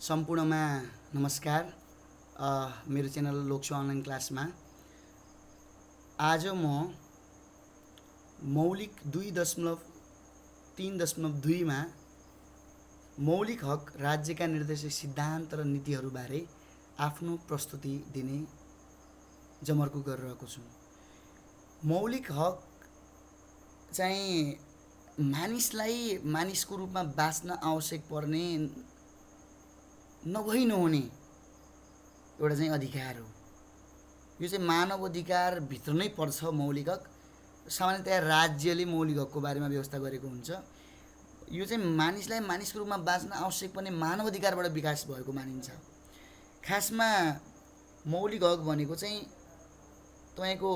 सम्पूर्णमा नमस्कार। मेरो च्यानल लोक्सो अनलाइन क्लासमा आज म मौलिक 2.3.2 मा मौलिक हक राज्यका निर्देशक सिद्धान्त र नीतिहरूबारे आफ्नो प्रस्तुति दिने जमर्को गरिरहेको छु। मौलिक हक चाहिँ मानिसलाई मानिसको रूपमा बाँच्न आवश्यक पर्ने नभई नहुने एउटा चाहिँ अधिकार हो। यो चाहिँ मानव अधिकार भित्र नै पर्छ। मौलिक हक सामान्यतया राज्यले मौलिक हकको बारेमा व्यवस्था गरेको हुन्छ। यो चाहिँ मानिसलाई मानिसको रूपमा बाँच्न आवश्यक पर्ने मानव अधिकारबाट विकास भएको मानिन्छ। खासमा मौलिक हक भनेको चाहिँ तपाईँको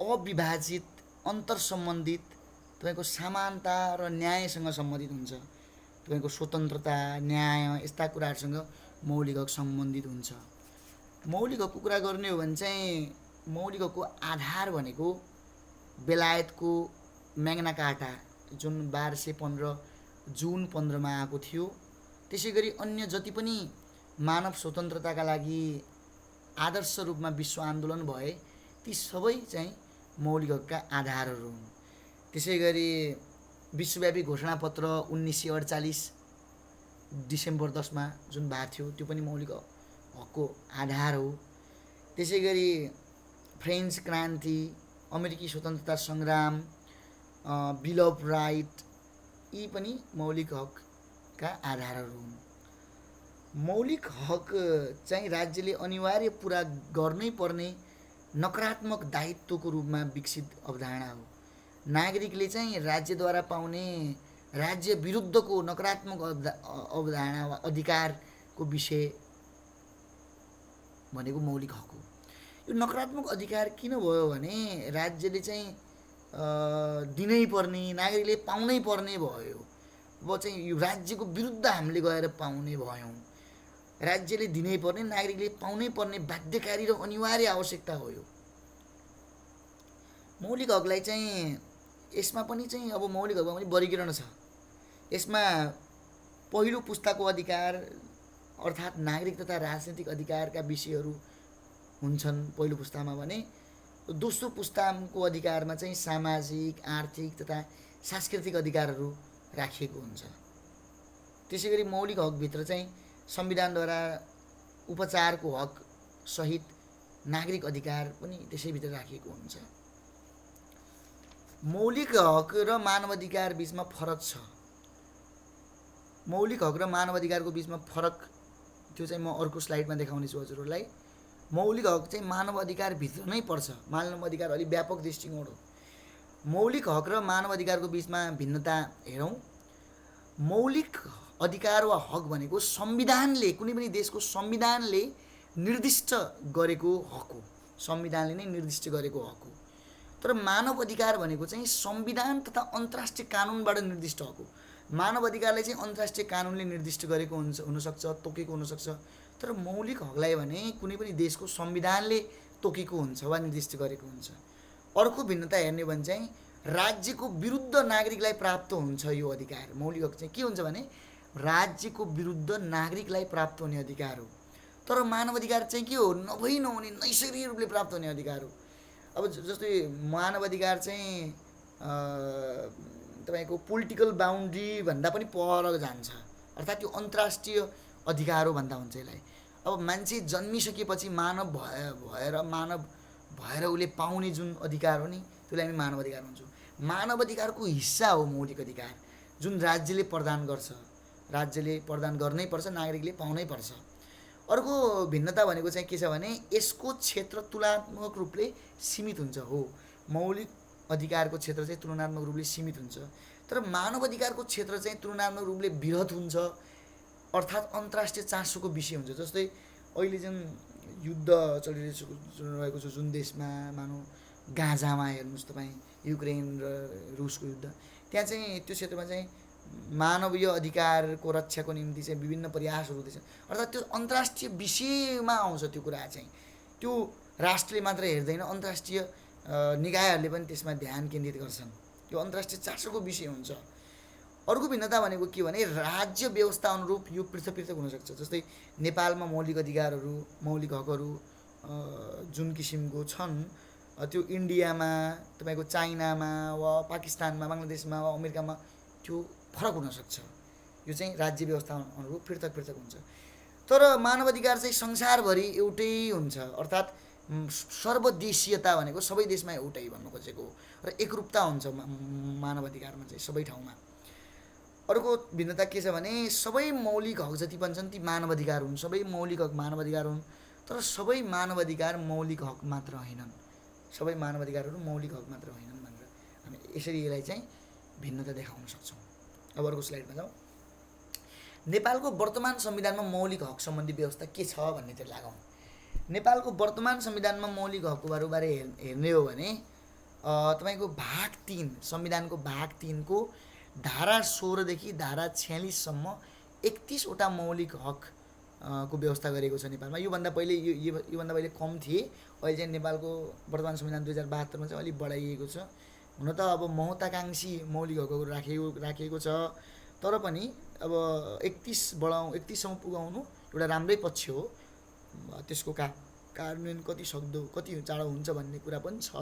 अविभाजित अन्तर्सम्बन्धित तपाईँको समानता र न्यायसँग सम्बन्धित हुन्छ। तपाईँको स्वतन्त्रता न्याय यस्ता कुराहरूसँग मौलिक हक सम्बन्धित हुन्छ। मौलिक हकको कुरा गर्ने हो भने चाहिँ मौलिक हकको आधार भनेको बेलायतको म्याग्ना कार्टा जुन 1215 जुन 15 आएको थियो। त्यसै गरी अन्य जति पनि मानव स्वतन्त्रताका लागि आदर्श रूपमा विश्व आन्दोलन भए ती सबै चाहिँ मौलिक हकका आधारहरू हुन्। त्यसै गरी विश्वव्यापी घोषणापत्र 1948 डिसेम्बर 10 जुन भएको थियो त्यो पनि मौलिक हकको आधार हो। त्यसै गरी फ्रेन्च क्रान्ति, अमेरिकी स्वतन्त्रता सङ्ग्राम, बिल अफ राइट यी पनि मौलिक हकका आधारहरू हुन्। मौलिक हक चाहिँ राज्यले अनिवार्य पुरा गर्नै पर्ने नकारात्मक दायित्वको रूपमा विकसित अवधारणा हो। नागरिकले चाहिँ राज्यद्वारा पाउने राज्य विरुद्धको नकारात्मक अवधारणा वा अधिकारको विषय भनेको मौलिक हक हो। यो नकारात्मक अधिकार किन भयो भने राज्यले चाहिँ दिनै पर्ने नागरिकले पाउनै पर्ने भयो। अब चाहिँ यो राज्यको विरुद्ध हामीले गएर पाउने भयौँ। राज्यले दिनै पर्ने नागरिकले पाउनै पर्ने बाध्यकारी र अनिवार्य आवश्यकता हो। यो मौलिक हकलाई चाहिँ यसमा पनि चाहिँ अब मौलिक हकमा पनि वर्गीकरण छ। यसमा पहिलो पुस्ताको अधिकार अर्थात् नागरिक तथा राजनीतिक अधिकारका विषयहरू हुन्छन् पहिलो पुस्तामा भने दोस्रो पुस्ताको अधिकारमा चाहिँ सामाजिक आर्थिक तथा सांस्कृतिक अधिकारहरू राखिएको हुन्छ। त्यसै गरी मौलिक हकभित्र चाहिँ संविधानद्वारा उपचारको हक सहित नागरिक अधिकार पनि त्यसैभित्र राखिएको हुन्छ। मौलिक हक र मानवाधिकार बीचमा फरक छ। मौलिक हक र मानवाधिकारको बीचमा फरक त्यो चाहिँ म अर्को स्लाइडमा देखाउने छु हजुरहरूलाई। मौलिक हक चाहिँ मानव अधिकार भित्र नै पर्छ। मानव अधिकार अलि व्यापक दृष्टिकोण हो। मौलिक हक र मानव अधिकारको बीचमा भिन्नता हेरौँ। मौलिक अधिकार वा हक भनेको संविधानले कुनै पनि देशको संविधानले निर्दिष्ट गरेको हक हो। संविधानले नै निर्दिष्ट गरेको हक हो। तर मानव अधिकार भनेको चाहिँ संविधान तथा अन्तर्राष्ट्रिय कानुनबाट निर्दिष्ट हक हो। मानव अधिकारलाई चाहिँ अन्तर्राष्ट्रिय कानुनले निर्दिष्ट गरेको हुनसक्छ, तोकेको हुनसक्छ। तर मौलिक हकलाई भने कुनै पनि देशको संविधानले तोकेको हुन्छ वा निर्दिष्ट गरेको हुन्छ। अर्को भिन्नता हेर्ने हो भने चाहिँ राज्यको विरुद्ध नागरिकलाई प्राप्त हुन्छ यो अधिकार। मौलिक हक चाहिँ के हुन्छ भने राज्यको विरुद्ध नागरिकलाई प्राप्त हुने अधिकार हो। तर मानव अधिकार चाहिँ के हो? नभई नहुने नैसर्गिक रूपले प्राप्त हुने अधिकार हो। अब जस्तै मानव अधिकार चाहिँ तपाईँको पोलिटिकल बााउन्ड्री भन्दा पनि पर जान्छ। अर्थात् त्यो अन्तर्राष्ट्रिय अधिकार हो भन्दा हुन्छ यसलाई। अब मान्छे जन्मिसकेपछि मानव भएर उसले पाउने जुन अधिकार हो नि त्यसलाई हामी मानव अधिकार भन्छौँ। मानव अधिकारको हिस्सा हो मौलिक अधिकार जुन राज्यले प्रदान गर्छ। राज्यले प्रदान गर्नै पर्छ, नागरिकले पाउनै पर्छ। अर्को भिन्नता भनेको चाहिँ के छ भने यसको क्षेत्र तुलनात्मक रूपले सीमित हुन्छ। हो, मौलिक अधिकारको क्षेत्र चाहिँ तुलनात्मक रूपले सीमित हुन्छ। तर मानव अधिकारको क्षेत्र चाहिँ तुलनात्मक रूपले बृहत हुन्छ। अर्थात् अन्तर्राष्ट्रिय चासोको विषय हुन्छ। जस्तै अहिले जुन युद्ध चलिरहेको छ जुन देशमा मानौँ गाजामा हेर्नुहोस् तपाईँ युक्रेन र रुसको युद्ध, त्यहाँ चाहिँ त्यो क्षेत्रमा चाहिँ मानवीय अधिकारको रक्षाको निम्ति चाहिँ विभिन्न प्रयासहरू हुँदैछ। अर्थात् त्यो अन्तर्राष्ट्रिय विषयमा आउँछ। त्यो कुरा चाहिँ त्यो राष्ट्रले मात्र हेर्दैन, अन्तर्राष्ट्रिय निकायहरूले पनि त्यसमा ध्यान केन्द्रित गर्छन्। यो अन्तर्राष्ट्रिय चासोको विषय हुन्छ। अर्को भिन्नता भनेको के भने राज्य व्यवस्था अनुरूप यो पृथक पृथक हुनसक्छ। जस्तै नेपालमा मौलिक अधिकारहरू, मौलिक हकहरू जुन किसिमको छन्, त्यो इन्डियामा, तपाईँको चाइनामा वा पाकिस्तानमा, बङ्गलादेशमा वा अमेरिकामा त्यो फरक हुनसक्छ। यो चाहिँ राज्य व्यवस्था अनुरूप पृथक पृथक हुन्छ। तर मानव अधिकार चाहिँ संसारभरि एउटै हुन्छ, अर्थात् सर्वदेशीयता भनेको सबै देशमा एउटै भन्नु खोजेको र एकरूपता हुन्छ मानव अधिकारमा चाहिँ सबै ठाउँमा। अर्को भिन्नता के छ भने सबै मौलिक हक जति पनि छन् ती मानव अधिकार हुन्, सबै मौलिक हक मानव अधिकार हुन्। तर सबै मानव अधिकार मौलिक हक मात्र होइनन्, सबै मानव अधिकारहरू मौलिक हक मात्र होइनन् भनेर हामी यसरी यसलाई चाहिँ भिन्नता देखाउन सक्छौँ। अब अर्को स्लाइडमा जाउँ। नेपालको वर्तमान संविधानमा मौलिक हक सम्बन्धी व्यवस्था के छ भन्नेतिर लागौँ। नेपालको वर्तमान संविधानमा मौलिक हकहरू बारे हेर्ने हो भने तपाईँको भाग 3, संविधानको भाग 3 को धारा 16 देखि धारा 46 सम्म 31 वटा मौलिक हक को व्यवस्था गरेको छ नेपालमा। योभन्दा पहिले कम थिए, अहिले चाहिँ नेपालको वर्तमान संविधान 2072 मा चाहिँ अलिक बढाइएको छ। हुन त अब महत्त्वाकांक्षी मौलिक हकहरू राखिएको छ, तर पनि अब 31 सम्म पुगाउनु एउटा राम्रै पक्ष हो। त्यसको कार्यान्वयन कति सक्दो, कति चाँडो हुन्छ भन्ने कुरा पनि छ,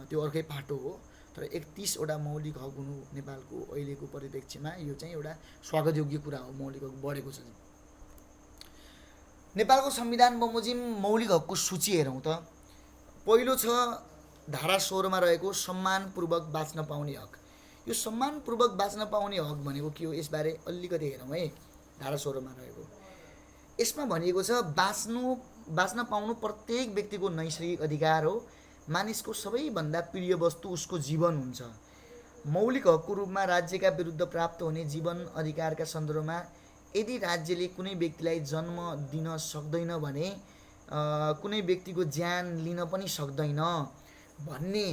त्यो अर्कै पाटो हो। तर 31 वटा मौलिक हक हुनु नेपालको अहिलेको परिप्रेक्ष्यमा यो चाहिँ एउटा स्वागतयोग्य कुरा हो। मौलिक हक बढेको छ। नेपालको संविधान बमोजिम मौलिक हकको सूची हेरौँ त। पहिलो छ धारा 16 मा रहेको सम्मानपूर्वक बाँच्न पाउने हक। यो सम्मानपूर्वक बाँच्न पाउने हक भनेको के हो, यसबारे अलिकति हेरौँ है। धारा 16 मा रहेको यसमा भनिएको छ बाँच्न पाउनु प्रत्येक व्यक्तिको नैसर्गिक अधिकार हो। मानिसको सबैभन्दा प्रिय वस्तु उसको जीवन हुन्छ। मौलिक हकको रूपमा राज्यका विरुद्ध प्राप्त हुने जीवन अधिकारका सन्दर्भमा यदि राज्यले कुनै व्यक्तिलाई जन्म दिन सक्दैन भने कुनै व्यक्तिको ज्यान लिन पनि सक्दैन भन्ने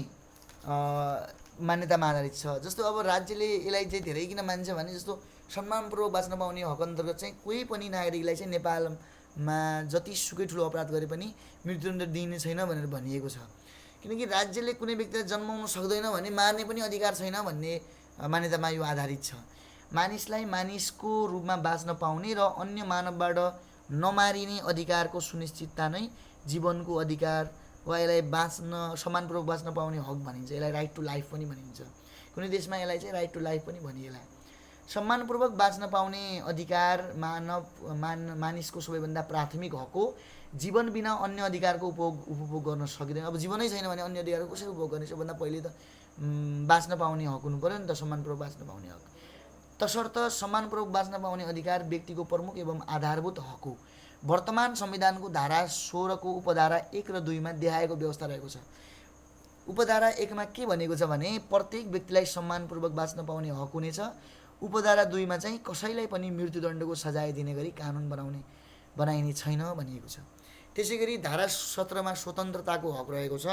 मान्यतामा आधारित छ। जस्तो अब राज्यले यसलाई चाहिँ धेरै किन मान्छ भने जस्तो सम्मानपूर्वक बाँच्न पाउने हक अन्तर्गत चाहिँ कुनै पनि नागरिकलाई चाहिँ नेपालमा जतिसुकै ठुलो अपराध गरे पनि मृत्युदण्ड दिइने छैन भनेर भनिएको छ। किनकि राज्यले कुनै व्यक्तिलाई जन्माउन सक्दैन भने मार्ने पनि अधिकार छैन भन्ने मान्यतामा यो आधारित छ। मानिसलाई मानिसको रूपमा बाँच्न पाउने र अन्य मानवबाट नमारिने अधिकारको सुनिश्चितता नै जीवनको अधिकार वा यसलाई सम्मानपूर्वक बाँच्न पाउने हक भनिन्छ। यसलाई राइट टु लाइफ पनि भनिन्छ। कुनै देशमा यसलाई चाहिँ राइट टु लाइफ पनि भनिएला। सम्मानपूर्वक बाँच्न पाउने अधिकार मानिसको सबैभन्दा प्राथमिक हक हो। जीवन बिना अन्य अधिकारको उपभोग गर्न सकिँदैन। अब जीवनै छैन भने अन्य अधिकारको कसरी उपभोग गर्ने? सबभन्दा पहिले त बाँच्न पाउने हक हुनु पर्यो नि त, सम्मानपूर्वक बाँच्न पाउने हक। तसर्थ सम्मानपूर्वक बाँच्न पाउने अधिकार व्यक्तिको प्रमुख एवं आधारभूत हक हो। वर्तमान संविधानको धारा 16 को उपधारा 1 र 2 मा देखाएको व्यवस्था रहेको छ। उपधारा 1 मा के भनेको छ भने प्रत्येक व्यक्तिलाई सम्मानपूर्वक बाँच्न पाउने हक हुनेछ। उपधारा 2 मा चाहिँ कसैलाई पनि मृत्युदण्डको सजाय दिने गरी कानुन बनाइने छैन भनिएको छ। त्यसैगरी धारा 17 मा स्वतन्त्रताको हक रहेको छ।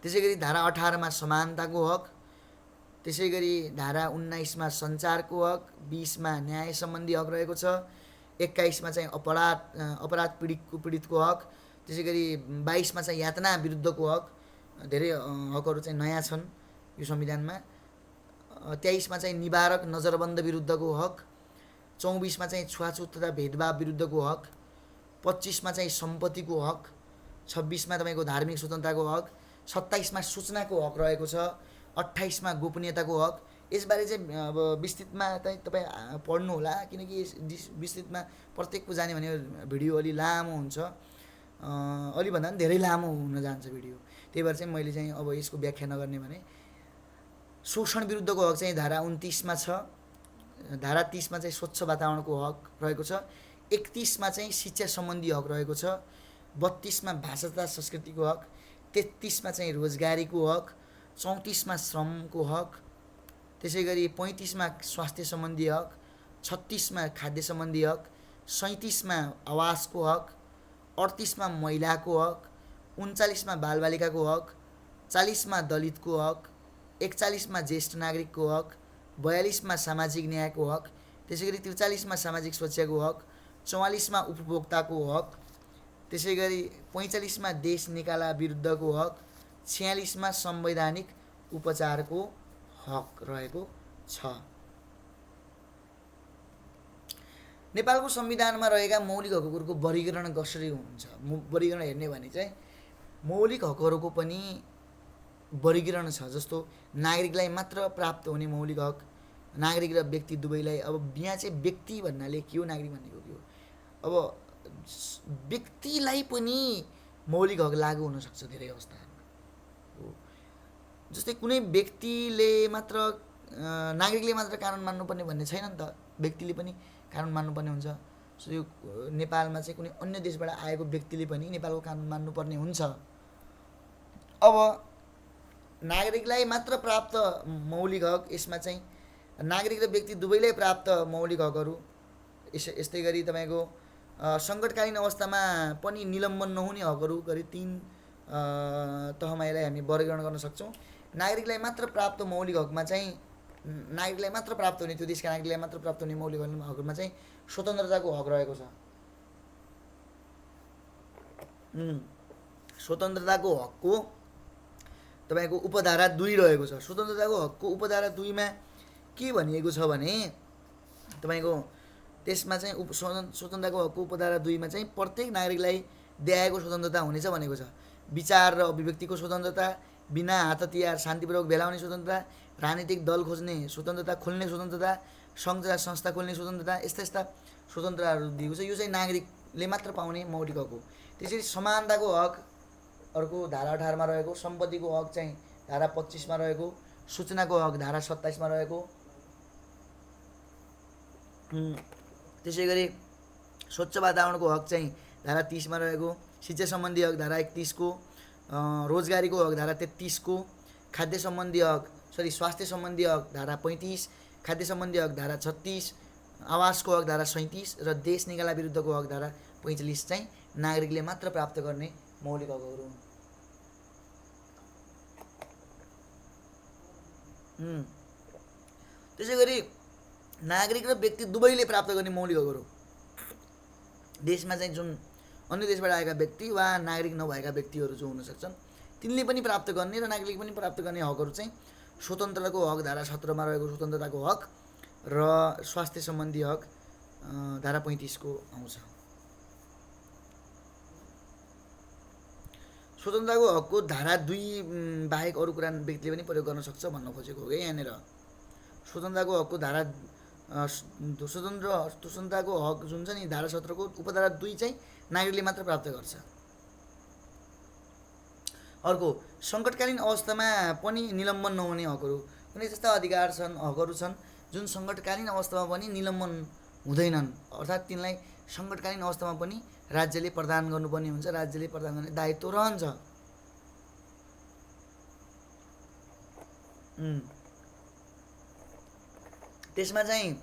त्यसैगरी धारा 18 मा समानताको हक। त्यसैगरी धारा 19 मा सञ्चारको हक। 20 मा न्याय सम्बन्धी हक रहेको छ। 21 मा चाहिँ अपराध पीडितको हक। त्यसैगरी 22 मा चाहिँ यातना विरुद्धको हक। धेरै हकहरू चाहिँ नयाँ छन् यो संविधानमा। 23 मा चाहिँ निवारक नजरबन्द विरुद्धको हक। 24 मा चाहिँ छुवाछुत तथा भेदभाव विरुद्धको हक। 25 मा चाहिँ सम्पत्तिको हक। 26 मा तपाईँको धार्मिक स्वतन्त्रताको हक। 27 मा सूचनाको हक रहेको छ। 28 मा गोपनीयताको हक। यसबारे चाहिँ अब विस्तृतमा चाहिँ तपाईँ पढ्नु होला, किनकि विस्तृतमा प्रत्येकको जाने भने भिडियो अलि लामो हुन्छ, अलिभन्दा पनि धेरै लामो हुन जान्छ भिडियो। त्यही भएर चाहिँ मैले चाहिँ अब यसको व्याख्या नगर्ने भने शोषण विरुद्धको हक चाहिँ धारा 29 मा छ। धारा 30 मा चाहिँ स्वच्छ वातावरणको हक रहेको छ। 31 मा चाहिँ शिक्षा सम्बन्धी हक रहेको छ। 32 मा भाषा तथा संस्कृतिको हक। 33 मा चाहिँ रोजगारीको हक। 34 मा श्रमको हक। त्यसैगरी 35 मा स्वास्थ्य सम्बन्धी हक। 36 मा खाद्य सम्बन्धी हक। 37 मा आवासको हक। 38 मा महिलाको हक। 39 मा बालबालिकाको हक। 40 मा दलितको हक। 41 मा ज्येष्ठ नागरिकको हक। 42 मा सामाजिक न्यायको हक। त्यसैगरी 43 मा सामाजिक सुरक्षाको हक। 44 मा उपभोक्ताको हक। त्यसैगरी 45 मा देश निकाला विरुद्धको हक। 46 मा संवैधानिक उपचारको हक रहेको छ। नेपालको संविधानमा रहेका मौलिक हकहरूको वर्गीकरण कसरी हुन्छ? वर्गीकरण हेर्ने भने चाहिँ मौलिक हकहरूको पनि वर्गीकरण छ। जस्तो नागरिकलाई मात्र प्राप्त हुने मौलिक हक, नागरिक र व्यक्ति दुवैलाई। अब यहाँ चाहिँ व्यक्ति भन्नाले के हो, नागरिक भनेको के हो? अब व्यक्तिलाई पनि मौलिक हक लागू हुनसक्छ धेरै अवस्थाहरूमा। जस्तै कुनै व्यक्तिले मात्र नागरिकले मात्र कानुन मान्नुपर्ने भन्ने छैन नि त, व्यक्तिले पनि कानुन मान्नुपर्ने हुन्छ। सो यो नेपालमा चाहिँ कुनै अन्य देशबाट आएको व्यक्तिले पनि नेपालको कानुन मान्नुपर्ने हुन्छ। अब नागरिकलाई मात्र प्राप्त मौलिक हक, यसमा चाहिँ नागरिक र व्यक्ति दुवैलाई प्राप्त मौलिक हकहरू। यस्तै गरी तपाईँको सङ्कटकालीन अवस्थामा पनि निलम्बन नहुने हकहरू गरी 3 तहमा यसलाई हामी वर्गीकरण गर्न सक्छौँ। नागरिकलाई मात्र प्राप्त मौलिक हकमा चाहिँ नागरिकलाई मात्र प्राप्त हुने, त्यो देशका नागरिकलाई मात्र प्राप्त हुने मौलिक हकमा चाहिँ स्वतन्त्रताको हक रहेको छ। स्वतन्त्रताको हकको तपाईँको उपधारा 2 रहेको छ। स्वतन्त्रताको हकको उपधारा 2 मा के भनिएको छ भने तपाईँको त्यसमा चाहिँ स्वतन्त्रताको हकको उपधारा 2 मा चाहिँ प्रत्येक नागरिकलाई दिएको स्वतन्त्रता हुनेछ भनेको छ। विचार र अभिव्यक्तिको स्वतन्त्रता, बिना हात हतियार शान्तिपूर्वक भेला हुने स्वतन्त्रता, राजनीतिक दल खोज्ने स्वतन्त्रता, खोल्ने स्वतन्त्रता, सङ्घ संस्था खोल्ने स्वतन्त्रता, यस्ता यस्ता स्वतन्त्रताहरू दिएको छ। यो चाहिँ नागरिकले मात्र पाउने मौलिक हक हो। त्यसरी समानताको हक अर्को धारा 18 मा रहेको, सम्पत्तिको हक चाहिँ धारा 25 मा रहेको, सूचनाको हक धारा 27 मा रहेको। त्यसै गरी स्वच्छ वातावरणको हक चाहिँ धारा 30 मा रहेको, शिक्षा सम्बन्धी हक धारा 31 को, रोजगारीको हक धारा 33 को, स्वास्थ्य सम्बन्धी हक धारा 35, खाद्य सम्बन्धी हक धारा 36, आवासको हक धारा 37 र देश निकाला विरुद्धको हक धारा 45 चाहिँ नागरिकले मात्र प्राप्त गर्ने मौलिक हकहरू हुन्। त्यसै गरी नागरिक र व्यक्ति दुवैले प्राप्त गर्ने मौलिक हकहरू, देशमा चाहिँ जुन अन्य देशबाट आएका व्यक्ति वा नागरिक नभएका व्यक्तिहरू जो हुन सक्छन् तिनले पनि प्राप्त गर्ने र नागरिकले पनि प्राप्त गर्ने हकहरू चाहिँ स्वतन्त्रताको हक धारा 17 मा रहेको स्वतन्त्रताको हक र स्वास्थ्य सम्बन्धी हक धारा 35 को आउँछ। स्वतन्त्रताको हकको धारा 2 बाहेक अरू कुरा व्यक्तिले पनि प्रयोग गर्न सक्छ भन्न खोजेको हो कि यहाँनिर। स्वतन्त्रताको हकको धारा स्वतन्त्रताको हक जुन छ नि धारा 17 को उपधारा 2 चाहिँ नागरिकले मात्र प्राप्त गर्छ। अर्को सङ्कटकालीन अवस्थामा पनि निलम्बन नहुने हकहरू। कुनै त्यस्ता अधिकार छन्, हकहरू छन् जुन सङ्कटकालीन अवस्थामा पनि निलम्बन हुँदैनन्, अर्थात् तिनलाई सङ्कटकालीन अवस्थामा पनि राज्यले प्रदान गर्नुपर्ने हुन्छ, राज्यले प्रदान गर्ने दायित्व रहन्छ। त्यसमा चाहिँ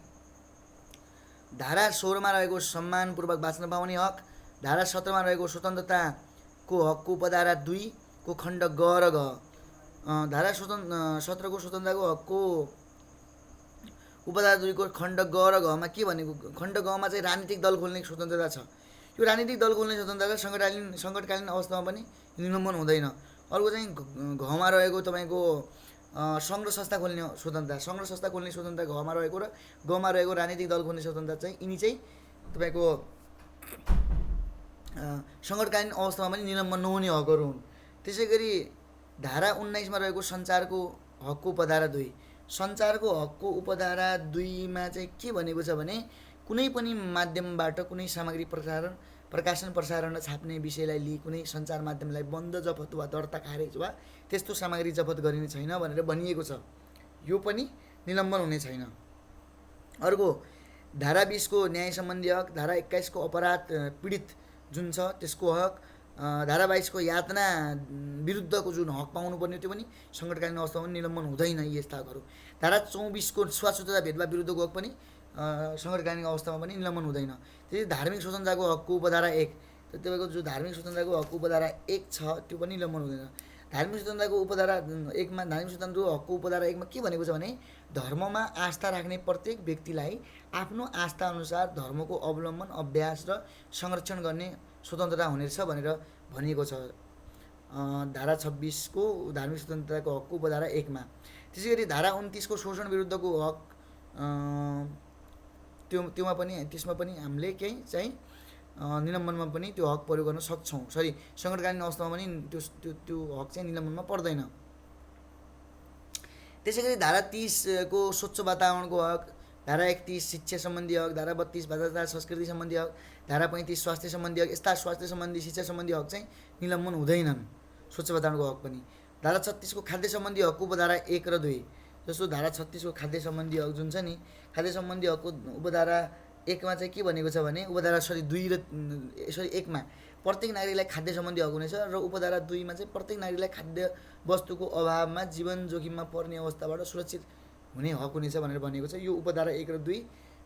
धारा 16 मा रहेको सम्मानपूर्वक बाँच्न पाउने हक, धारा 17 मा रहेको स्वतन्त्रताको हकको उपधारा 2 को खण्ड ग र घ, धारा 17 को स्वतन्त्रताको हकको उपधारा 2 को खण्ड ग र घ मा के भनेको, खण्ड ग मा चाहिँ राजनीतिक दल खोल्ने स्वतन्त्रता छ। यो राजनीतिक दल खोल्ने स्वतन्त्रता सङ्कटकालीन अवस्थामा पनि निलम्बन हुँदैन। अर्को चाहिँ घ मा रहेको तपाईँको सङ्घ र संस्था खोल्ने स्वतन्त्रता, सङ्घ र संस्था खोल्ने स्वतन्त्रता घ मा रहेको र ग मा रहेको राजनीतिक दल खोल्ने स्वतन्त्रता चाहिँ यिनी चाहिँ तपाईँको सङ्कटकालीन अवस्थामा पनि निलम्बन नहुने हकहरू हुन्। त्यसै गरी धारा 19 मा रहेको सञ्चारको हकको उपधारा 2, सञ्चारको हकको उपधारा 2 मा चाहिँ के भनेको छ भने कुनै पनि माध्यमबाट कुनै सामग्री प्रकाशन प्रसारण छाप्ने विषयलाई लिई कुनै सञ्चार माध्यमलाई बन्द, जफत वा दर्ता, खारेज वा त्यस्तो सामग्री जफत गरिने छैन भनेर भनिएको छ। यो पनि निलम्बन हुने छैन। अर्को धारा 20 को न्याय सम्बन्धी हक, धारा 21 को अपराध पीडित जुन छ त्यसको हक, धारा 22 को यातना विरुद्धको जुन हक पाउनुपर्ने त्यो पनि सङ्कटकालीन अवस्थामा निलम्बन हुँदैन यस्ता हकहरू। धारा 24 को छुवाछुतता भेदभाव विरुद्धको हक पनि सङ्कटकालीन अवस्थामा पनि निलम्बन हुँदैन। त्यसै धार्मिक स्वतन्त्रताको हकको उपधारा 1, तपाईँको जो धार्मिक स्वतन्त्रताको हकको उपधारा 1 छ त्यो पनि निलम्बन हुँदैन। धार्मिक स्वतन्त्रताको उपधारा 1 मा धार्मिक स्वतन्त्रताको हकको उपधारा 1 मा के भनेको छ भने धर्ममा आस्था राख्ने प्रत्येक व्यक्तिलाई आफ्नो आस्था अनुसार धर्मको अवलम्बन, अभ्यास र संरक्षण गर्ने स्वतन्त्रता हुनेछ भनेर भनिएको छ धारा 26 को धार्मिक स्वतन्त्रताको हकको उपधारा 1 मा। त्यसै गरी धारा 29 को शोषण विरुद्धको हक त्यसमा पनि हामीले केही चाहिँ निलम्बनमा पनि त्यो हक प्रयोग गर्न सक्छौँ। सङ्कटकालीन अवस्थामा पनि त्यो हक चाहिँ निलम्बनमा पर्दैन। त्यसै गरी धारा 30 को स्वच्छ वातावरणको हक, धारा 31 शिक्षा सम्बन्धी हक, धारा 32 भ्रष्टाचार संस्कृति सम्बन्धी हक, धारा 35 स्वास्थ्य सम्बन्धी हक, यस्ता स्वास्थ्य सम्बन्धी शिक्षा सम्बन्धी हक चाहिँ निलम्बन हुँदैनन्। स्वच्छ वातावरणको हक पनि। धारा 36 को खाद्य सम्बन्धी हकको उपधारा 1 र 2, जस्तो धारा 36 को खाद्य सम्बन्धी हक जुन छ नि, खाद्य सम्बन्धी हकको उपधारा 1 मा चाहिँ के भनेको छ भने उपधारा 1 मा प्रत्येक नागरिकलाई खाद्य सम्बन्धी हक हुनेछ र उपधारा 2 मा चाहिँ प्रत्येक नागरिकलाई खाद्य वस्तुको अभावमा जीवन जोखिममा पर्ने अवस्थाबाट सुरक्षित हुने हक हुनेछ भनेर भनिएको छ। यो उपधारा 1 र 2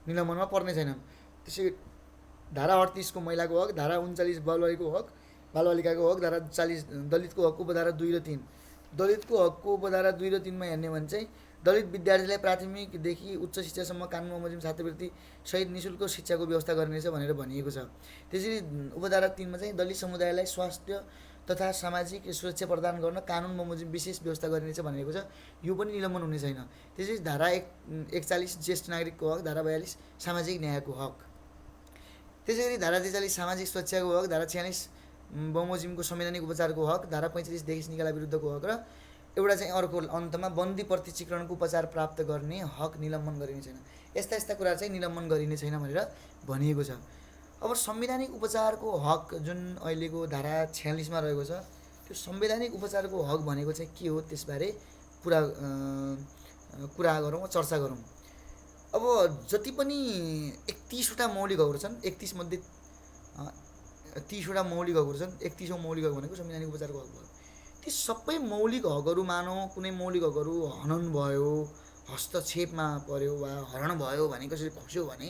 निलम्बनमा पर्ने छैनन्। त्यसै धारा 38 को महिलाको हक, धारा 39 बालबालिकाको हक, धारा 40 दलितको हकको उपधारा 2 र 3। दलितको हकको उपधारा 2 र 3 मा हेर्ने भने चाहिँ दलित विद्यार्थीलाई प्राथमिकदेखि उच्च शिक्षासम्म कानुन बमोजिम छात्रवृत्ति सहित निःशुल्क शिक्षाको व्यवस्था गरिनेछ भनेर भनिएको छ। त्यसरी उपधारा 3 मा चाहिँ दलित समुदायलाई स्वास्थ्य तथा सामाजिक सुरक्षा प्रदान गर्न कानुन बमोजिम विशेष व्यवस्था गरिनेछ भनेको छ। यो पनि निलम्बन हुने छैन। त्यसरी धारा 41 ज्येष्ठ नागरिकको हक, धारा 42 सामाजिक न्यायको हक। त्यसै गरी धारा 43 सामाजिक सुरक्षाको हक, धारा 46 बमोजिमको संवैधानिक उपचारको हक, धारा 45 देश निकाला विरुद्धको हक र एउटा चाहिँ अर्को अन्तमा बन्दी प्रतिचिकरणको उपचार प्राप्त गर्ने हक निलम्बन गरिने छैन। यस्ता कुरा चाहिँ निलम्बन गरिने छैन भनेर भनिएको छ। अब संवैधानिक उपचारको हक जुन अहिलेको धारा 46 मा रहेको छ, त्यो संवैधानिक उपचारको हक भनेको चाहिँ के हो त्यसबारे कुरा गरौँ, चर्चा गरौँ। अब जति पनि 31 वटा मौलिक हकहरू छन्, 31 मध्ये 30 वटा मौलिक हकहरू छन्। 31औं मौलिक हक भनेको संवैधानिक उपचारको हक भयो। ती सबै मौलिक हकहरू मानौँ कुनै मौलिक हकहरू हनन भयो, हस्तक्षेपमा पर्यो वा हरण भयो भने, कसरी खस्यो भने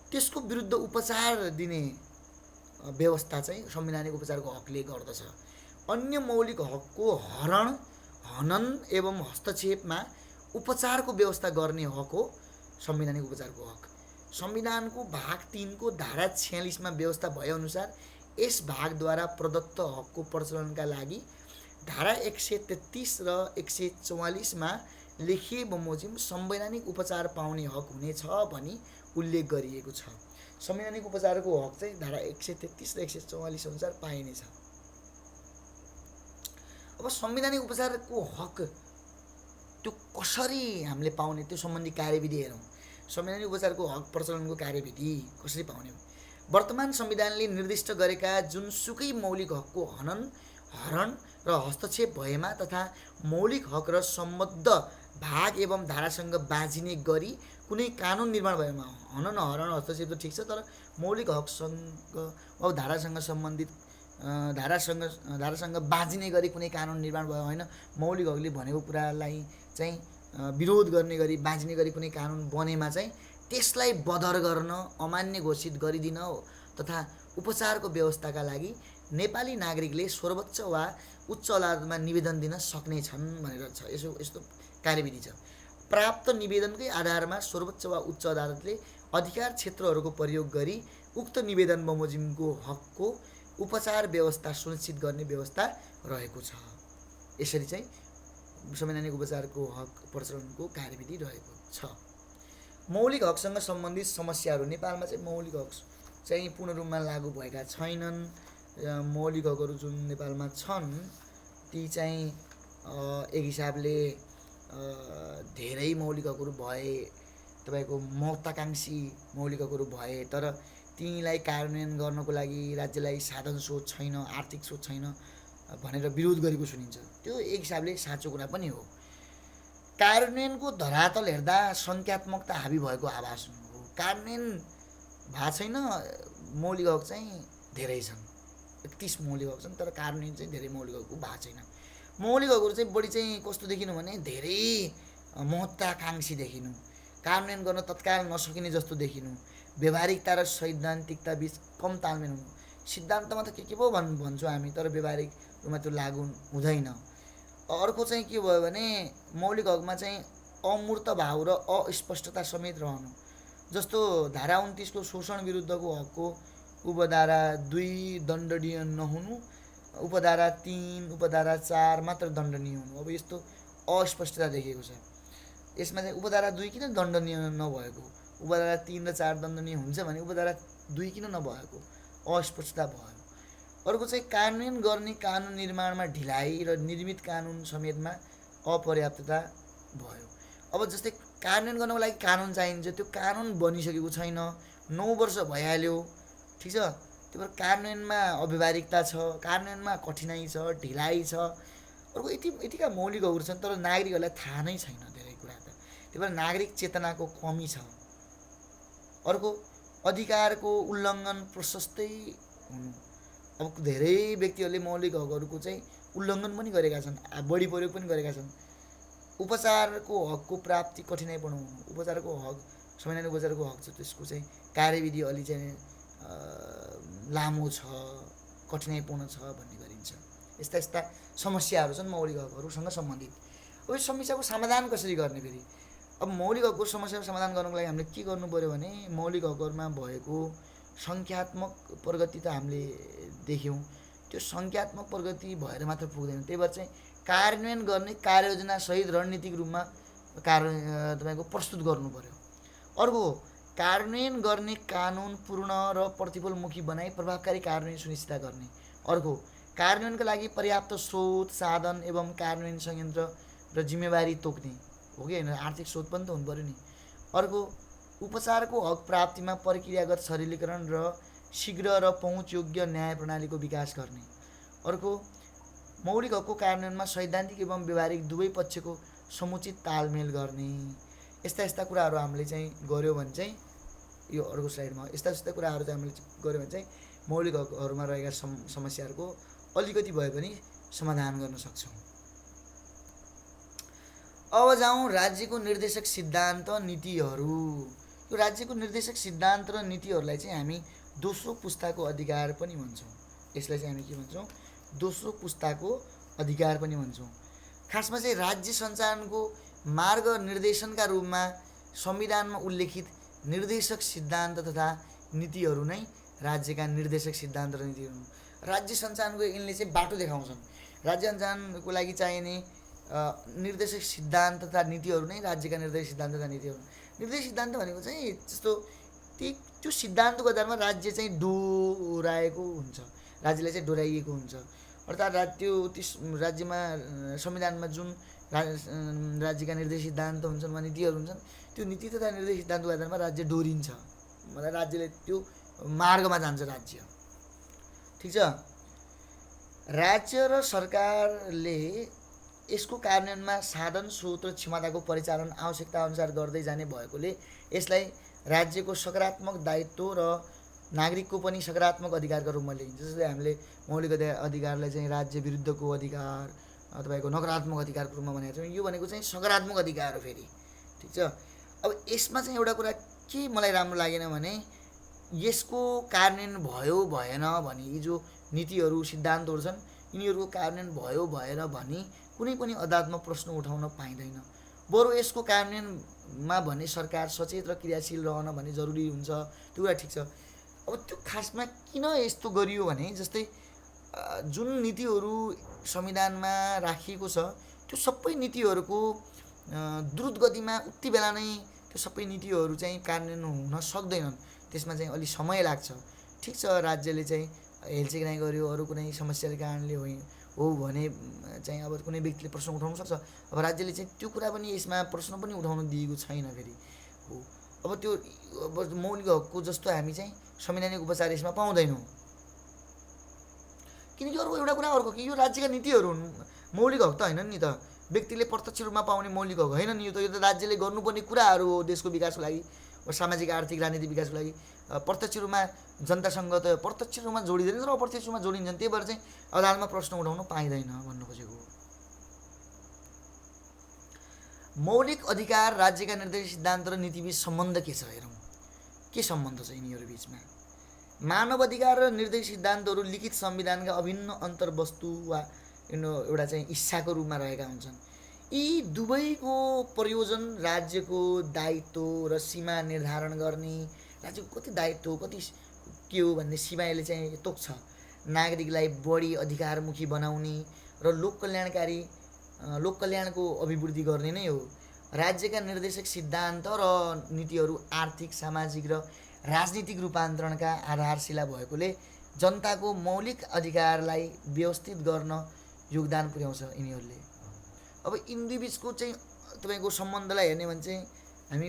त्यसको विरुद्ध उपचार दिने व्यवस्था चाहिँ संवैधानिक उपचारको हकले गर्दछ। अन्य मौलिक हकको हनन एवं हस्तक्षेपमा उपचारको व्यवस्था गर्ने हक हो संवैधानिक उपचारको हक। संविधानको भाग 3 को धारा 46 मा व्यवस्था भएअनुसार यस भागद्वारा प्रदत्त हकको प्रचलनका लागि धारा 133 र 144 मा लेखिए बमोजिम संवैधानिक उपचार पाउने हक हुनेछ भनी उल्लेख गरिएको छ। संवैधानिक उपचारको हक चाहिँ धारा 133 र 144 अनुसार पाइनेछ। अब संवैधानिक उपचारको हक त्यो कसरी हामीले पाउने, त्यो सम्बन्धी कार्यविधि हेरौँ। संवैधानिक उपचारको हक प्रचलनको कार्यविधि कसरी पाउने? वर्तमान संविधानले निर्दिष्ट गरेका जुनसुकै मौलिक हकको हरण र हस्तक्षेप भएमा तथा मौलिक हक र सम्बद्ध भाग एवं धारासँग बाँझिने गरी कुनै कानुन निर्माण भएमा, हनन हरण हस्तक्षेप त ठिक छ, तर मौलिक हकसँग अब धारासँग बाँझिने गरी कुनै कानुन निर्माण भयो होइन, मौलिक हकले भनेको कुरालाई चाहिँ विरोध गर्ने गरी बाँझिने गरी कुनै कानुन बनेमा चाहिँ त्यसलाई बदर गर्न, अमान्य घोषित गरिदिन तथा उपचारको व्यवस्थाका लागि नेपाली नागरिकले सर्वोच्च वा उच्च अदालतमा निवेदन दिन सक्ने छन् भनेर छ। यस्तो कार्यविधि छ। प्राप्त निवेदनकै आधारमा सर्वोच्च वा उच्च अदालतले अधिकार क्षेत्रहरूको प्रयोग गरी उक्त निवेदन बमोजिमको हकको उपचार व्यवस्था सुनिश्चित गर्ने व्यवस्था रहेको छ। यसरी चाहिँ संवैधानिक उपचारको हक प्रचलनको कार्यविधि रहेको छ। मौलिक हकसँग सम्बन्धित समस्याहरू। नेपालमा चाहिँ मौलिक हक चाहिँ पूर्ण रूपमा लागू भएका छैनन्। मौलिक हकहरू जुन नेपालमा छन् ती चाहिँ एक हिसाबले धेरै मौलिक हकहरू भए, तपाईँको महत्त्वाकांक्षी मौलिक हकहरू भए, तर तिनीलाई कार्यान्वयन गर्नको लागि राज्यलाई साधन स्रोत छैन, आर्थिक स्रोत छैन भनेर विरोध गरेको सुनिन्छ। त्यो एक हिसाबले साँचो कुरा पनि हो। कार्यान्वयनको धरातल हेर्दा सङ्ख्यात्मकता हाबी भएको आभास हो। कार्यान्वयन भएको छैन, मौलिक हक चाहिँ धेरै छन्, 31 मौलिक हक छन्, तर कार्यान्वयन चाहिँ धेरै मौलिक हकको भएको छैन। मौलिक हकहरू चाहिँ बढी चाहिँ कस्तो देखिनु भने धेरै महत्त्वाकांक्षी देखिनु, कार्यान्वयन गर्न तत्काल नसकिने जस्तो देखिनु, व्यवहारिकता र सैद्धान्तिकता बीच कम तालमेल हुनु। सिद्धान्तमा त के पो भन्छौँ हामी, तर व्यवहारिक रूपमा त्यो लागू हुँदैन। अर्को चाहिँ के भयो भने मौलिक हकमा चाहिँ अमूर्त भाव र अस्पष्टता समेत रहनु। जस्तो धारा 29 को शोषण विरुद्धको हकको उपधारा 2 दण्डनीय नहुनु, उपधारा 3 उपधारा 4 मात्र दण्डनीय हुनु। अब यस्तो अस्पष्टता देखिएको छ। यसमा चाहिँ उपधारा 2 किन दण्डनीय नभएको, उपधारा 3 र 4 दण्डनीय हुन्छ भने उपधारा 2 किन नभएको, अस्पष्टता भयो। अर्को चाहिँ कार्यान्वयन गर्ने कानुन निर्माणमा ढिलाइ र निर्मित कानुन समेतमा अपर्याप्तता भयो। अब जस्तै कार्यान्वयन गर्नको लागि कानुन चाहिन्छ, त्यो कानुन बनिसकेको छैन, 9 वर्ष भइहाल्यो, ठिक छ। त्यो भएर कार्यान्वयनमा अव्यवहारिकता छ, कार्यान्वयनमा कठिनाइ छ, ढिलाइ छ। अर्को यतिका मौलिक हकहरू छन् तर नागरिकहरूलाई थाहा नै छैन धेरै कुरा त। त्यही भएर नागरिक चेतनाको कमी छ। अर्को अधिकारको उल्लङ्घन प्रशस्तै हुनु। अब धेरै व्यक्तिहरूले मौलिक हकहरूको चाहिँ उल्लङ्घन पनि गरेका छन्, बढी प्रयोग पनि गरेका छन्। उपचारको हकको प्राप्ति कठिनाइ बनाउनु, उपचारको हक, संवैधानिक उपचारको हक छ, त्यसको चाहिँ कार्यविधि अलि चाहिँ लामो छ, कठिनाइपूर्ण छ भन्ने गरिन्छ। यस्ता यस्ता समस्याहरू छन् मौलिक हकहरूसँग सम्बन्धित। अब यो समस्याको समाधान कसरी गर्ने फेरि? अब मौलिक हकको समस्याको समाधान गर्नको लागि हामीले के गर्नु पर्यो भने मौलिक हकहरूमा भएको सङ्ख्यात्मक प्रगति त हामीले देख्यौँ, त्यो सङ्ख्यात्मक प्रगति भएर मात्र पुग्दैन। त्यही भएर चाहिँ कार्यान्वयन गर्ने कार्ययोजना सहित रणनीतिक रूपमा तपाईँको प्रस्तुत गर्नु पर्यो। अर्को कार्यान्वयन गर्ने कानुन पूर्ण र प्रतिफलमुखी बनाई प्रभावकारी कार्यान्वयन सुनिश्चित गर्ने। अर्को कार्यान्वयनका लागि पर्याप्त स्रोत साधन एवं कार्यान्वयन संयन्त्र र जिम्मेवारी तोक्ने हो कि होइन, आर्थिक स्रोत पनि त हुनु पर्यो नि। अर्को उपचारको हक प्राप्तिमा प्रक्रियागत सरलीकरण र शीघ्र र पहुँचयोग्य न्याय प्रणालीको विकास गर्ने। अर्को मौलिक हकको कार्यान्वयनमा सैद्धान्तिक एवं व्यवहारिक दुवै पक्षको समुचित तालमेल गर्ने। यस्ता यस्ता कुराहरू हामीले चाहिँ गऱ्यौँ भने चाहिँ यो अर्को स्लाइडमा यस्ता यस्ता कुराहरू चाहिँ हामीले गऱ्यौँ भने चाहिँ मौलिक हकहरूमा रहेका समस्याहरूको अलिकति भए पनि समाधान गर्न सक्छौँ। अब जाउँ राज्यको निर्देशक सिद्धान्त नीतिहरू। यो राज्यको निर्देशक सिद्धान्त र नीतिहरूलाई चाहिँ हामी दोस्रो पुस्ताको अधिकार पनि भन्छौँ। यसलाई चाहिँ हामी के भन्छौँ? दोस्रो पुस्ताको अधिकार पनि भन्छौँ। खासमा चाहिँ राज्य सञ्चालनको मार्ग निर्देशनका रूपमा संविधानमा उल्लेखित निर्देशक सिद्धान्त तथा नीतिहरू नै राज्यका निर्देशक सिद्धान्त र नीतिहरू हुन्। राज्य सञ्चालनको यिनले चाहिँ बाटो देखाउँछन्। राज्य सञ्चालनको लागि चाहिने निर्देशक सिद्धान्त तथा नीतिहरू नै राज्यका निर्देशक सिद्धान्त तथा नीतिहरू। निर्देशक सिद्धान्त भनेको चाहिँ जस्तो त्यो सिद्धान्तको आधारमा राज्य चाहिँ डोराएको हुन्छ, राज्यलाई चाहिँ डोराइएको हुन्छ। अर्थात् त्यस राज्यमा संविधानमा जुन राज्यका निर्देशक सिद्धान्त हुन्छन् वा नीतिहरू हुन्छन्, त्यो नीति तथा निर्देशक सिद्धान्तको आधारमा राज्य डोरिन्छ, मतलब राज्यले त्यो मार्गमा जान्छ राज्य, ठिक छ। राज्य र सरकारले यसको कार्यान्वयनमा साधन स्रोत र क्षमताको परिचालन आवश्यकता अनुसार गर्दै जाने भएकोले यसलाई राज्यको सकारात्मक दायित्व र नागरिकको पनि सकारात्मक अधिकारका रूपमा लिइन्छ। जस्तै हामीले मौलिक अधिकारलाई चाहिँ राज्य विरुद्धको अधिकार, तपाईँको नकारात्मक अधिकारको रूपमा भनेको छौँ। यो भनेको चाहिँ सकारात्मक अधिकार हो फेरि, ठिक छ। अब यसमा चाहिँ एउटा कुरा के मलाई राम्रो लागेन भने यसको कार्यान्वयन भयो भएन भने यी जो नीतिहरू सिद्धान्तहरू छन् यिनीहरूको कार्यान्वयन भयो भएर भने कुनै पनि अदालतमा प्रश्न उठाउन पाइँदैन। बरु यसको कार्यान्वयनमा भने सरकार सचेत र क्रियाशील रहन भन्ने जरुरी हुन्छ, त्यो कुरा ठिक छ। अब त्यो खासमा किन यस्तो गरियो भने जस्तै जुन नीतिहरू संविधानमा राखिएको छ त्यो सबै नीतिहरूको द्रुत गतिमा उति बेला नै त्यो सबै नीतिहरू चाहिँ कार्यान्वयन हुन सक्दैनन्, त्यसमा चाहिँ अलि समय लाग्छ। ठिक छ, राज्यले चाहिँ हेलचेक्राइ गर्यो, अरू कुनै समस्याले कारणले हो भने चाहिँ अब कुनै व्यक्तिले प्रश्न उठाउन सक्छ। अब राज्यले चाहिँ त्यो कुरा पनि यसमा प्रश्न पनि उठाउन दिएको छैन फेरि हो। अब त्यो अब मौलिक हकको जस्तो हामी चाहिँ संवैधानिक उपचार यसमा पाउँदैनौँ, किनकि अर्को एउटा कुरा अर्को कि यो राज्यका नीतिहरू हुन्, मौलिक हक त होइन नि त, व्यक्तिले प्रत्यक्ष रूपमा पाउने मौलिक हक होइन नि। यो त राज्यले गर्नुपर्ने कुराहरू हो देशको विकासको लागि, सामाजिक आर्थिक राजनीतिक विकासको लागि। प्रत्यक्ष रूपमा जनतासँग त प्रत्यक्ष रूपमा जोडिँदैन र अप्रत्यक्ष रूपमा जोडिन्छन्, त्यही भएर चाहिँ अदालतमा प्रश्न उठाउन पाइँदैन भन्नु खोजेको हो। मौलिक अधिकार राज्यका निर्देशक सिद्धान्त र नीतिबीच सम्बन्ध के छ हेरौँ, के सम्बन्ध छ यिनीहरू बिचमा। मानव अधिकार र निर्देशक सिद्धान्तहरू लिखित संविधानका अभिन्न अन्तर्वस्तु वा एउटा चाहिँ हिस्साको रूपमा रहेका हुन्छन्। यी दुवैको प्रयोजन राज्यको दायित्व र सीमा निर्धारण गर्ने, राज्यको कति दायित्व कति के हो भन्ने सीमा यसले चाहिँ तोक्छ। नागरिकलाई बढी अधिकारमुखी बनाउने र लोक कल्याणकारी लोक कल्याणको अभिवृद्धि गर्ने नै हो। राज्यका निर्देशक सिद्धान्त र नीतिहरू आर्थिक, सामाजिक र राजनीतिक रूपान्तरणका आधारशिला भएकोले जनताको मौलिक अधिकारलाई व्यवस्थित गर्न योगदान पुर्याउँछ यिनीहरूले। अब यिनी दुई बिचको चाहिँ तपाईँको सम्बन्धलाई हेर्ने भने चाहिँ हामी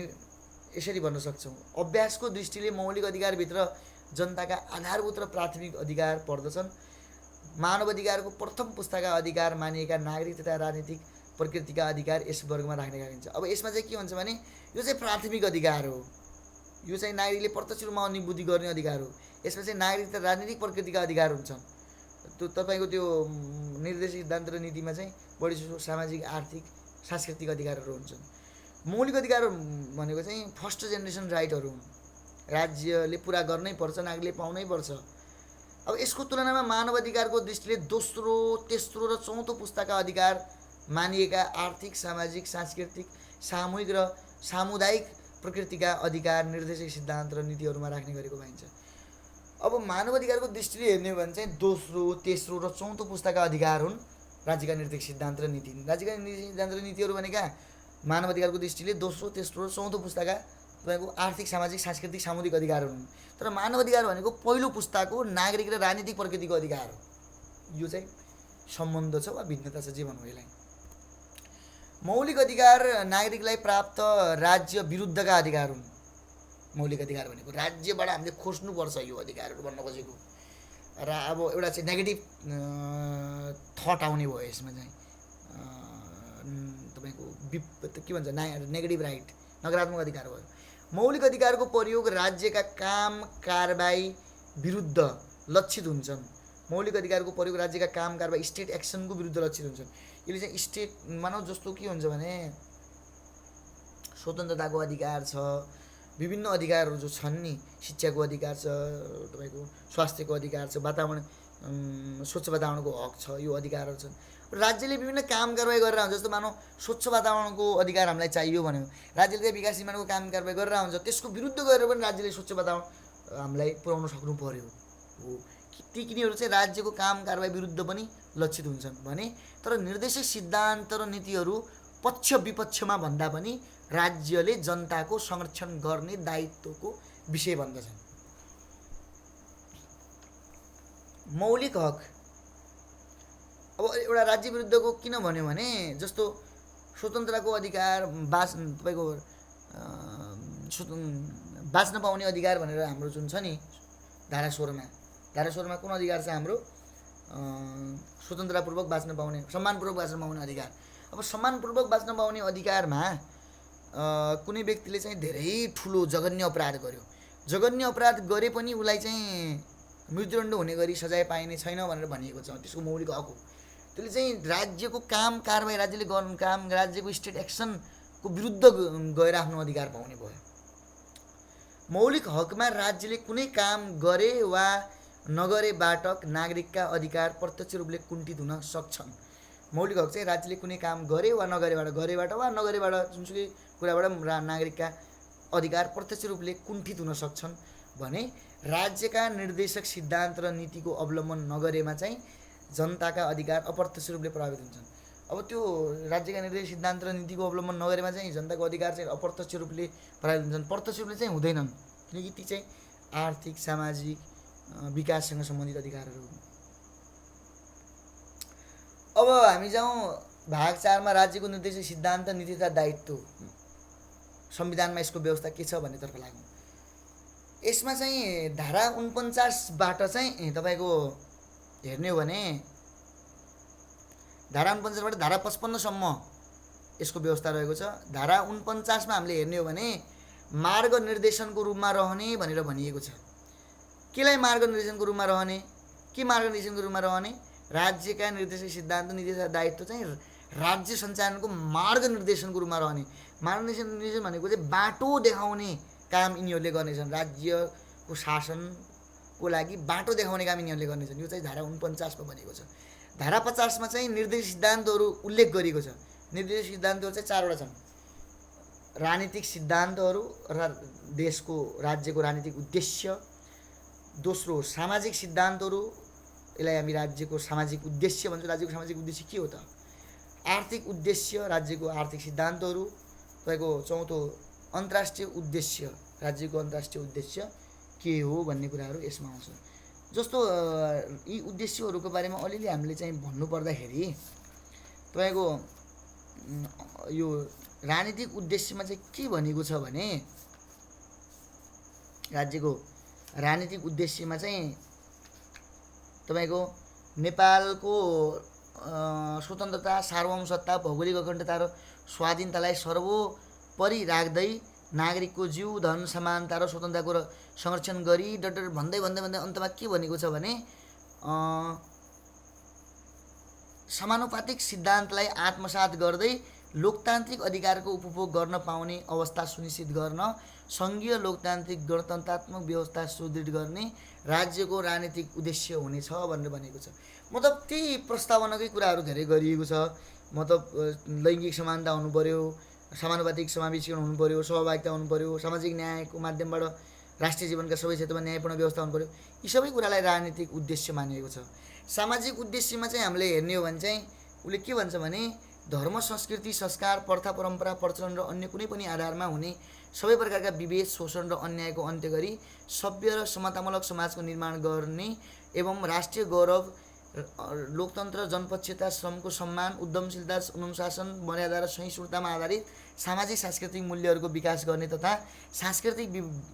यसरी भन्न सक्छौँ, अभ्यासको दृष्टिले मौलिक अधिकारभित्र जनताका आधारभूत र प्राथमिक अधिकार पर्दछन्। मानव अधिकारको प्रथम पुस्ताका अधिकार मानिएका नागरिक तथा राजनीतिक प्रकृतिका अधिकार यस वर्गमा राख्ने गरिन्छ। अब यसमा चाहिँ के हुन्छ भने यो चाहिँ प्राथमिक अधिकार हो, यो चाहिँ नागरिकले प्रत्यक्ष रूपमा अनुभूति गर्ने अधिकार हो। यसमा चाहिँ नागरिक तथा राजनीतिक प्रकृतिका अधिकार हुन्छन्। त्यो तपाईँको त्यो निर्देश सिद्धान्त र नीतिमा चाहिँ बढी सामाजिक, आर्थिक, सांस्कृतिक अधिकारहरू हुन्छन्। मौलिक अधिकार भनेको चाहिँ फर्स्ट जेनेरेसन राइटहरू हुन्, राज्यले पुरा गर्नै पर्छ, नागरिकले पाउनै पर्छ। अब यसको तुलनामा मानव अधिकारको दृष्टिले दोस्रो, तेस्रो र चौथो पुस्ताका अधिकार मानिएका आर्थिक, सामाजिक, सांस्कृतिक, सामूहिक र सामुदायिक प्रकृतिका अधिकार निर्देशक सिद्धान्त र नीतिहरूमा राख्ने गरेको पाइन्छ। अब मानव अधिकारको दृष्टिले हेर्ने हो भने चाहिँ दोस्रो, तेस्रो र चौथो पुस्ताका अधिकार हुन् राज्यका निर्देशक सिद्धान्त र नीति। राज्यका निर्देशक सिद्धान्त र नीतिहरू भनेका मानव अधिकारको दृष्टिले दोस्रो, तेस्रो र चौथो पुस्ताका तपाईँको आर्थिक, सामाजिक, सांस्कृतिक, सामुदायिक अधिकार हुन्। तर मानव अधिकार भनेको पहिलो पुस्ताको नागरिक र राजनीतिक प्रकृतिको अधिकार हो। यो चाहिँ सम्बन्ध छ वा भिन्नता छ जे भनौँ यसलाई। मौलिक अधिकार नागरिकलाई प्राप्त राज्य विरुद्धका अधिकार हुन्। मौलिक अधिकार भनेको राज्यबाट हामीले खोज्नुपर्छ यो अधिकारहरू भन्न खोजेको। र अब एउटा चाहिँ नेगेटिभ थट आउने भयो यसमा चाहिँ, तपाईँको के भन्छ नेगेटिभ राइट, नकारात्मक अधिकार भयो। मौलिक अधिकारको प्रयोग राज्यका काम कारबाही विरुद्ध लक्षित हुन्छन्। मौलिक अधिकारको प्रयोग राज्यका काम कारबाही स्टेट एक्सनको विरुद्ध लक्षित हुन्छन्। यसले चाहिँ स्टेट मानव जस्तो के हुन्छ भने स्वतन्त्रताको अधिकार छ, विभिन्न अधिकारहरू जो छन् नि, शिक्षाको अधिकार छ, तपाईँको स्वास्थ्यको अधिकार छ, वातावरण स्वच्छ वातावरणको हक छ, यो अधिकारहरू छन्। राज्यले विभिन्न काम कारबाही गरेर हुन्छ। जस्तो मानौ स्वच्छ वातावरणको अधिकार हामीलाई चाहियो भन्यो, राज्यले चाहिँ विकास निर्माणको काम कारबाही गरेर हुन्छ, त्यसको विरुद्ध गरेर पनि राज्यले स्वच्छ वातावरण हामीलाई पुर्याउन सक्नु पर्यो हो। ती किनीहरू चाहिँ राज्यको काम कारबाही विरुद्ध पनि लक्षित हुन्छन् भने, तर निर्देशक सिद्धान्त र नीतिहरू पक्ष विपक्षमा भन्दा पनि राज्यले जनताको संरक्षण गर्ने दायित्वको विषय भन्दछन्। मौलिक हक अब एउटा राज्य विरुद्धको किन भन्यो भने जस्तो स्वतन्त्रताको अधिकार, तपाईँको बाँच्न पाउने अधिकार भनेर हाम्रो जुन छ नि धारा 16मा कुन अधिकार छ हाम्रो? स्वतन्त्रतापूर्वक बाँच्न पाउने, सम्मानपूर्वक बाँच्न पाउने अधिकार। अब सम्मानपूर्वक बाँच्न पाउने अधिकारमा कुनै व्यक्तिले चाहिँ धेरै ठुलो जघन्य अपराध गर्यो, जघन्य अपराध गरे पनि उसलाई चाहिँ मृत्युदण्ड हुने गरी सजाय पाइने छैन भनेर भनिएको छ। त्यसको मौलिक हक हो। त्यसले चाहिँ राज्यको काम कारबाही, राज्यले गर्नु काम, राज्यको स्टेट एक्सनको विरुद्ध गएर आफ्नो अधिकार पाउने भयो। मौलिक हकमा राज्यले कुनै काम गरे वा नगरेबाट नागरिकका अधिकार प्रत्यक्ष रूपले कुण्ठित हुन सक्छन्। मौलिक हक चाहिँ राज्यले कुनै काम गरे वा गरेबाट वा नगरेबाट जुनसुकै कुराबाट नागरिकका अधिकार प्रत्यक्ष रूपले कुण्ठित हुन सक्छन् भने राज्यका निर्देशक सिद्धान्त र नीतिको अवलम्बन नगरेमा चाहिँ जनताका अधिकार अप्रत्यक्ष रूपले प्रभावित हुन्छन्। अब त्यो राज्यका निर्देशक सिद्धान्त र नीतिको अवलम्बन नगरेमा चाहिँ जनताको अधिकार चाहिँ अप्रत्यक्ष रूपले प्रभावित हुन्छन्, प्रत्यक्ष रूपले चाहिँ हुँदैनन्, किनकि ती चाहिँ आर्थिक, सामाजिक विकाससँग सम्बन्धित अधिकारहरू हुन्। अब हामी जाउँ भाग 4मा राज्यको निर्देशक सिद्धान्त, नीति तथा दायित्व। संविधानमा यसको व्यवस्था के छ भन्नेतर्फ लागौँ। यसमा चाहिँ धारा 49बाट चाहिँ तपाईँको हेर्ने हो भने धारा 49बाट धारा 55सम्म यसको व्यवस्था रहेको छ। धारा 49मा हामीले हेर्ने हो भने मार्ग निर्देशनको रूपमा रहने भनेर भनिएको छ। केलाई मार्ग निर्देशनको रूपमा रहने? के मार्ग निर्देशनको रूपमा रहने? राज्यका निर्देशक सिद्धान्त, नीति तथा दायित्व चाहिँ राज्य सञ्चालनको मार्ग निर्देशनको रूपमा रहने। मार्ग निर्देशन भनेको चाहिँ बाटो देखाउने काम यिनीहरूले गर्नेछन्। राज्यको शासनको लागि बाटो देखाउने काम यिनीहरूले गर्नेछन्। यो चाहिँ धारा 49मा भनेको छ। धारा 50मा चाहिँ निर्देशक सिद्धान्तहरू उल्लेख गरिएको छ। निर्देशक सिद्धान्तहरू चाहिँ 4वटा छन्। राजनीतिक सिद्धान्तहरू र देशको राज्यको राजनीतिक उद्देश्य। दोस्रो सामाजिक सिद्धान्तहरू, यसलाई हामी राज्यको सामाजिक उद्देश्य भन्छौँ। राज्यको सामाजिक उद्देश्य के हो त? आर्थिक उद्देश्य राज्यको आर्थिक सिद्धान्तहरू। तपाईँको चौथो अन्तर्राष्ट्रिय उद्देश्य, राज्यको अन्तर्राष्ट्रिय उद्देश्य के हो भन्ने कुराहरू यसमा आउँछ। जस्तो यी उद्देश्यहरूको बारेमा अलिअलि हामीले चाहिँ भन्नुपर्दाखेरि तपाईँको यो राजनीतिक उद्देश्यमा चाहिँ के भनेको छ भने राज्यको राजनीतिक उद्देश्यमा चाहिँ तपाईँको नेपालको स्वतन्त्रता, सार्वभौमसत्ता, भौगोलिक अखण्डता र स्वाधीनतालाई सर्वोपरि राख्दै नागरिकको जीव, धन, समानता र स्वतन्त्रताको संरक्षण गरी डटर भन्दै भन्दै भन्दै अन्तमा के भनेको छ भने समानुपातिक सिद्धान्तलाई आत्मसात गर्दै लोकतान्त्रिक अधिकारको उपभोग गर्न पाउने अवस्था सुनिश्चित गर्न सङ्घीय लोकतान्त्रिक गणतन्त्रात्मक व्यवस्था सुदृढ गर्ने राज्यको राजनीतिक उद्देश्य हुनेछ भनेर भनेको छ। मतलब त्यही प्रस्तावनाकै कुराहरू धेरै गरिएको छ। मतलब लैङ्गिक समानता हुनु पर्यो, समानुपातिक समावेशीकरण हुनु पर्यो, सहभागिता हुनु पर्यो, सामाजिक न्यायको माध्यमबाट राष्ट्रिय जीवनका सबै क्षेत्रमा न्यायपूर्ण व्यवस्था हुनु पर्यो। यी सबै कुरालाई राजनीतिक उद्देश्य मानिएको छ। सामाजिक उद्देश्यमा चाहिँ हामीले हेर्ने हो भने चाहिँ उसले के भन्छ भने धर्म, संस्कृति, संस्कार, प्रथा, परम्परा, प्रचलन र अन्य कुनै पनि आधारमा हुने सबै प्रकारका विभेद, शोषण र अन्यायको अन्त्य गरी सभ्य र समतामूलक समाजको निर्माण गर्ने एवं राष्ट्रिय गौरव, लोकतन्त्र, जनपक्षता, श्रमको सम्मान, उद्यमशीलता, अनुशासन, मर्यादा र सहिष्णुतामा आधारित सामाजिक सांस्कृतिक मूल्यहरूको विकास गर्ने तथा सांस्कृतिक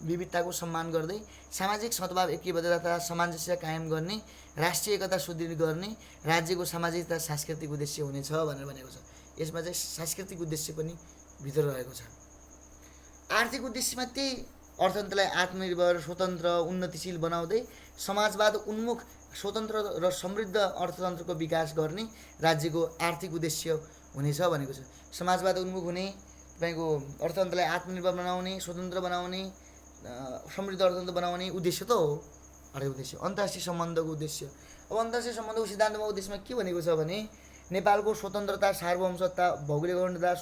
विविधताको सम्मान गर्दै सामाजिक सद्भाव, ऐक्यबद्धता तथा सामञ्जस्य कायम गर्ने, राष्ट्रिय एकता सुदृढ गर्ने राज्यको सामाजिक तथा सांस्कृतिक उद्देश्य हुनेछ भनेर भनेको छ। यसमा चाहिँ सांस्कृतिक उद्देश्य पनि भित्र रहेको छ। आर्थिक उद्देश्यमा त्यही अर्थतन्त्रलाई आत्मनिर्भर, स्वतन्त्र, उन्नतिशील बनाउँदै समाजवाद उन्मुख स्वतन्त्र र समृद्ध अर्थतन्त्रको विकास गर्ने राज्यको आर्थिक उद्देश्य हुनेछ भनेको छ। समाजवाद उन्मुख हुने, तपाईँको अर्थतन्त्रलाई आत्मनिर्भर बनाउने, स्वतन्त्र बनाउने, समृद्ध अर्थतन्त्र बनाउने उद्देश्य त हो आर्थिक उद्देश्य। अन्तर्राष्ट्रिय सम्बन्धको उद्देश्य, अब अन्तर्राष्ट्रिय सम्बन्धको सिद्धान्तमा उद्देश्यमा के भनेको छ भने नेपालको स्वतन्त्रता, सार्वभौमसत्ता, भौगोलिक अखण्डता,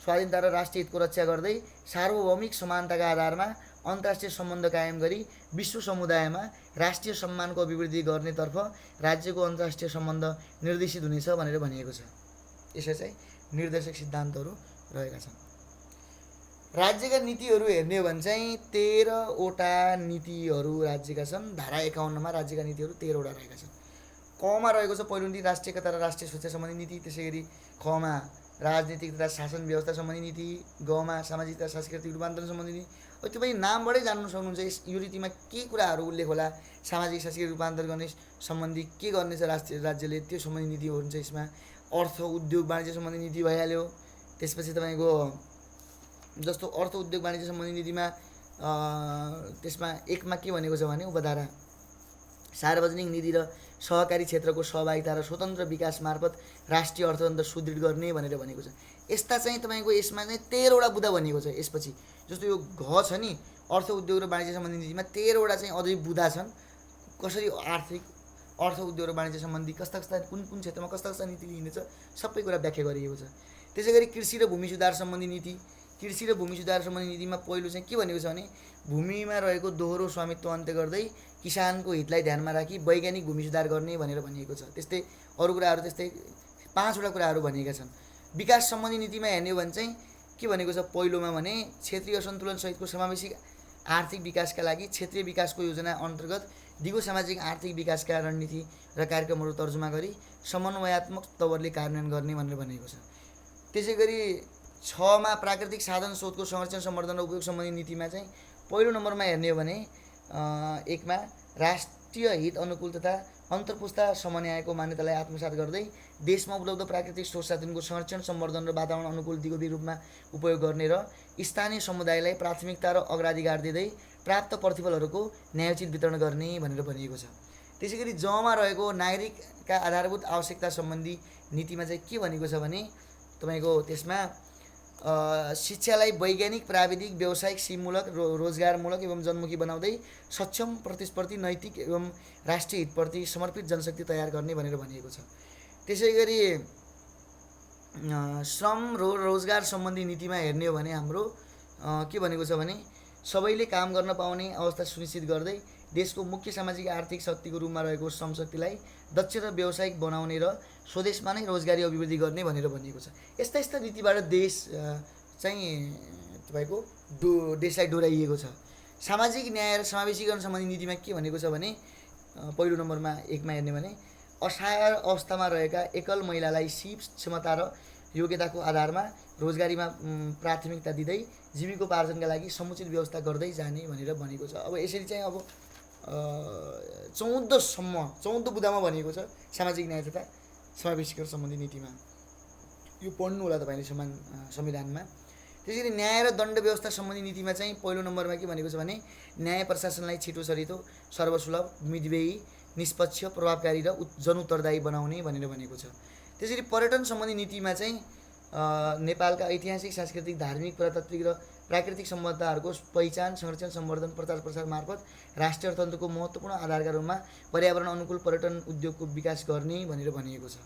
स्वाधीनता र राष्ट्रिय हितको रक्षा गर्दै सार्वभौमिक समानताका आधारमा अन्तर्राष्ट्रिय सम्बन्ध कायम गरी विश्व समुदायमा राष्ट्रिय सम्मानको अभिवृद्धि गर्नेतर्फ राज्यको अन्तर्राष्ट्रिय सम्बन्ध निर्देशित हुनेछ भनेर भनिएको छ। यसै चाहिँ निर्देशक सिद्धान्तहरू रहेका छन्। राज्यका नीतिहरू हेर्ने हो भने चाहिँ 13वटा नीतिहरू राज्यका छन्। धारा 51मा राज्यका नीतिहरू 13वटा रहेका छन्। कमा रहेको छ पहिलो नीति राष्ट्रिय एकता र राष्ट्रिय सुरक्षा सम्बन्धी नीति, त्यसै गरी खमा राजनीतिक तथा शासन व्यवस्था सम्बन्धी नीति, गमा सामाजिक तथा सांस्कृतिक रूपान्तरण सम्बन्धी नीति। त्यो पनि नामबाटै जान्नु सक्नुहुन्छ यो नीतिमा के कुराहरू उल्लेख होला, सामाजिक सांस्कृतिक रूपान्तरण गर्ने सम्बन्धी के गर्नेछ राज्यले, त्यो सम्बन्धी नीति हुन्छ यसमा। अर्थ, उद्योग, वाणिज्य सम्बन्धी नीति भइहाल्यो। त्यसपछि तपाईँको जस्तो अर्थ, उद्योग, वाणिज्य सम्बन्धी नीतिमा त्यसमा 1मा के भनेको छ भने उपधारा सार्वजनिक निधि र सहकारी क्षेत्रको सहभागिता र स्वतन्त्र विकास मार्फत राष्ट्रिय अर्थतन्त्र सुदृढ गर्ने भनेर भनेको छ। यस्ता चाहिँ तपाईँको यसमा चाहिँ 13वटा बुँदा भनिएको छ। यसपछि जस्तो यो घ छ नि अर्थ, उद्योग र वाणिज्य सम्बन्धी नीतिमा 13वटा चाहिँ अझै बुँदा छन्। कसरी अर्थ, उद्योग र वाणिज्य सम्बन्धी कस्ता कुन क्षेत्रमा कस्ता नीति लिइनेछ सबै कुरा व्याख्या गरिएको छ। त्यसै गरी कृषि र भूमि सुधार सम्बन्धी नीति, कृषि र भूमि सुधार सम्बन्धी नीतिमा पहिलो चाहिँ के भनेको छ भने भूमिमा रहेको दोहोरो स्वामित्व अन्त्य गर्दै किसानको हितलाई ध्यानमा राखी वैज्ञानिक भूमि सुधार गर्ने भनेर भनिएको छ। त्यस्तै अरू कुराहरू त्यस्तै 5वटा कुराहरू भनिएका छन्। विकास सम्बन्धी नीतिमा हेर्ने हो भने चाहिँ के भनेको छ पहिलोमा भने क्षेत्रीय असन्तुलन सहितको समावेशी आर्थिक विकासका लागि क्षेत्रीय विकासको योजना अन्तर्गत दिगो सामाजिक आर्थिक विकासका रणनीति र कार्यक्रमहरू तर्जुमा गरी समन्वयात्मक तवरले कार्यान्वयन गर्ने भनेर भनेको छ। त्यसै गरी 6मा प्राकृतिक साधन स्रोतको संरक्षण, सम्वर्धन र उपयोग सम्बन्धी नीतिमा चाहिँ पहिलो नम्बरमा हेर्ने हो भने 1मा राष्ट्रिय हित अनुकूल तथा अन्तर्पुस्ता समन्वयको मान्यतालाई आत्मसात गर्दै देशमा उपलब्ध प्राकृतिक स्रोत साधनको संरक्षण, सम्वर्धन र वातावरण अनुकूल दिगो रूपमा उपयोग गर्ने र स्थानीय समुदायलाई प्राथमिकता र अग्राधिकार दिँदै प्राप्त प्रतिफलहरूको न्यायोचित वितरण गर्ने भनेर भनिएको छ। त्यसै गरी जमा रहेको नागरिकका आधारभूत आवश्यकता सम्बन्धी नीतिमा चाहिँ के भनेको छ भने तपाईँको त्यसमा शिक्षालाई वैज्ञानिक, प्राविधिक, व्यावसायिक, सिपमूलक, रोजगारमूलक एवं जनमुखी बनाउँदै सक्षम, प्रतिस्पर्धी, नैतिक एवं राष्ट्रिय हितप्रति समर्पित जनशक्ति तयार गर्ने भनेर भनिएको छ। त्यसै गरी श्रम र रोजगार सम्बन्धी नीतिमा हेर्ने हो भने हाम्रो के भनेको छ भने सबैले काम गर्न पाउने अवस्था सुनिश्चित गर्दै देशको मुख्य सामाजिक आर्थिक शक्तिको रूपमा रहेको श्रम शक्तिलाई दक्ष र व्यावसायिक बनाउने र स्वदेशमा नै रोजगारी अभिवृद्धि गर्ने भनेर भनिएको छ। यस्ता यस्ता नीतिबाट देश चाहिँ तपाईँको देशलाई डोराइएको छ। सामाजिक न्याय र समावेशीकरण सम्बन्धी नीतिमा के भनेको छ भने पहिलो नम्बरमा 1मा हेर्ने भने असहाय अवस्थामा रहेका एकल महिलालाई सिप क्षमता र योग्यताको आधारमा रोजगारीमा प्राथमिकता दिँदै जीविकोपार्जनका लागि समुचित व्यवस्था गर्दै जाने भनेर भनेको छ। अब यसरी चाहिँ अब 14 बुँदामा भनिएको छ सामाजिक न्याय तथा समावेशीकरण सम्बन्धी नीतिमा। यो पढ्नु होला तपाईँले संविधानमा। त्यसरी न्याय र दण्ड व्यवस्था सम्बन्धी नीतिमा चाहिँ पहिलो नम्बरमा के भनेको छ भने न्याय प्रशासनलाई छिटो छरितो सर्वसुलभ मितव्ययी निष्पक्ष प्रभावकारी र जनउत्तरदायी बनाउने भनेर भनेको छ। त्यसरी पर्यटन सम्बन्धी नीतिमा चाहिँ नेपालका ऐतिहासिक सांस्कृतिक धार्मिक पुरातात्विक र प्राकृतिक सम्बद्धताहरूको पहिचान संरक्षण सम्वर्धन प्रचार प्रसार मार्फत राष्ट्रिय अर्थतन्त्रको महत्त्वपूर्ण आधारका रूपमा पर्यावरण अनुकूल पर्यटन उद्योगको विकास गर्ने भनेर भनिएको छ।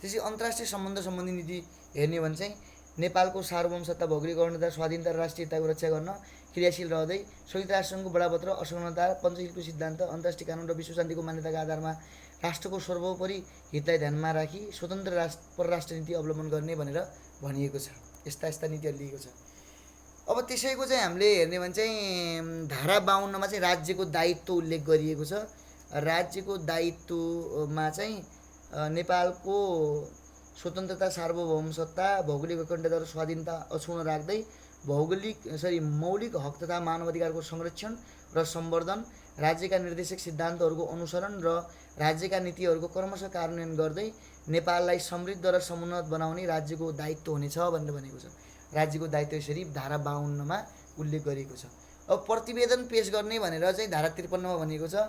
त्यसै अन्तर्राष्ट्रिय सम्बन्ध सम्बन्धी नीति हेर्ने भने चाहिँ नेपालको सार्वभौमसत्ता भौगोलिक अखण्डता स्वाधीनता र राष्ट्रियताको रक्षा गर्न क्रियाशील रहँदै संयुक्त राष्ट्रसङ्घको बडापत्र असमानता पञ्चशीलको सिद्धान्त अन्तर्राष्ट्रिय कानुन र विश्व शान्तिको मान्यताका आधारमा राष्ट्रको सर्वोपरि हितलाई ध्यानमा राखी स्वतन्त्र परराष्ट्र नीति अवलम्बन गर्ने भनेर भनिएको छ। यस्ता यस्ता नीतिहरू लिएको छ। अब त्यसैको चाहिँ हामीले हेर्ने भने चाहिँ धारा 52मा चाहिँ राज्यको दायित्व उल्लेख गरिएको छ। राज्यको दायित्वमा चाहिँ नेपालको स्वतन्त्रता सार्वभौमसत्ता भौगोलिक अखण्डता र स्वाधीनता अक्षुण्ण राख्दै मौलिक हक तथा मानवाधिकारको संरक्षण र सम्वर्धन राज्यका निर्देशक सिद्धान्तहरूको अनुसरण र राज्यका नीतिहरूको क्रमशः कार्यान्वयन गर्दै नेपाललाई समृद्ध र समुन्नत बनाउने राज्यको दायित्व हुनेछ भनेर भनेको छ। राज्यको दायित्व यसरी धारा 52मा उल्लेख गरिएको छ। अब प्रतिवेदन पेश गर्ने भनेर चाहिँ धारा 53मा भनिएको छ।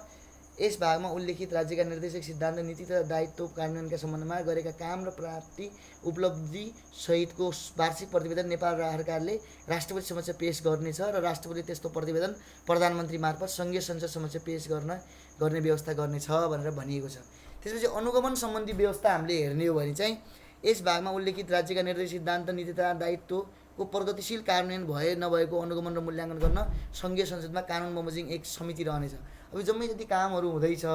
यस भागमा उल्लेखित राज्यका निर्देशक सिद्धान्त नीति तथा दायित्व कार्यान्वयनका सम्बन्धमा गरेका काम र प्राप्ति उपलब्धि सहितको वार्षिक प्रतिवेदन नेपाल सरकारले राष्ट्रपति समक्ष पेश गर्नेछ र राष्ट्रपतिले त्यस्तो प्रतिवेदन प्रधानमन्त्री मार्फत सङ्घीय संसद समक्ष पेश गर्ने व्यवस्था गर्नेछ भनेर भनिएको छ। त्यसपछि अनुगमन सम्बन्धी व्यवस्था हामीले हेर्ने हो भने चाहिँ यस भागमा उल्लेखित राज्यका निर्देशक सिद्धान्त नीति तथा दायित्वको प्रगतिशील कार्यान्वयन भए नभएको अनुगमन र मूल्याङ्कन गर्न सङ्घीय संसदमा कानुन बमोजिम एक समिति रहनेछ। अब जम्मै जति कामहरू हुँदैछ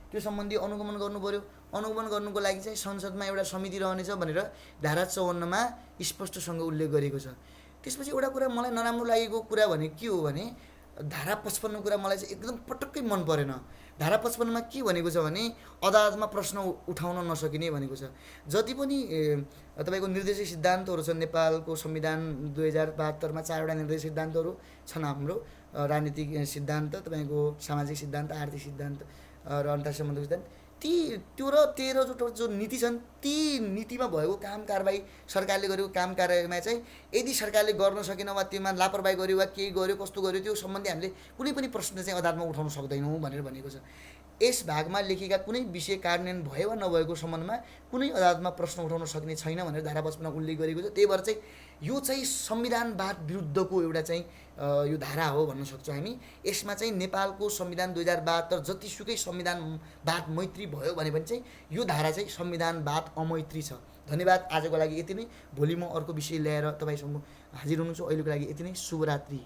त्यो सम्बन्धी अनुगमन गर्नु पर्यो। अनुगमन गर्नुको लागि चाहिँ संसदमा एउटा समिति रहनेछ भनेर धारा 54मा स्पष्टसँग उल्लेख गरेको छ। त्यसपछि एउटा कुरा मलाई नराम्रो लागेको कुरा भने के हो भने धारा 55 कुरा मलाई चाहिँ एकदम पटक्कै मन परेन। धारा 55मा के भनेको छ भने अदालतमा प्रश्न उठाउन नसकिने भनेको छ। जति पनि तपाईँको निर्देशक सिद्धान्तहरू छन् नेपालको संविधान 2072मा 4वटा निर्देशक सिद्धान्तहरू छन्। हाम्रो राजनीतिक सिद्धान्त तपाईँको सामाजिक सिद्धान्त आर्थिक सिद्धान्त र अन्तर्राष्ट्रिय सम्बन्धको सिद्धान्त त्यो र 13 जो नीति छन् ती नीतिमा भएको काम कारबाही सरकारले गरेको काम कारबाहीमा चाहिँ यदि सरकारले गर्न सकेन वा त्यसमा लापरवाही गर्यो वा केही गर्यो कस्तो गर्यो त्यो सम्बन्धी हामीले कुनै पनि प्रश्न चाहिँ अदालतमा उठाउन सक्दैनौँ भनेर भनेको छ। यस भागमा लेखिएका कुनै विषय कार्यान्वयन भयो वा नभएको सम्बन्धमा कुनै अदालतमा प्रश्न उठाउन सक्ने छैन भनेर धारा 55मा उल्लेख गरेको छ। त्यही भएर चाहिँ यो चाहिँ संविधानवाद विरुद्धको एउटा चाहिँ यो धारा हो भन्न सक्छौँ हामी। यसमा चाहिँ नेपालको संविधान 2072 जतिसुकै संविधानवाद मैत्री भयो भने पनि चाहिँ यो धारा चाहिँ संविधानवाद अमैत्री छ। धन्यवाद। आजको लागि यति नै। भोलि म अर्को विषय ल्याएर तपाईँसँग हाजिर हुन्छु। अहिलेको लागि यति नै। शुभरात्रि।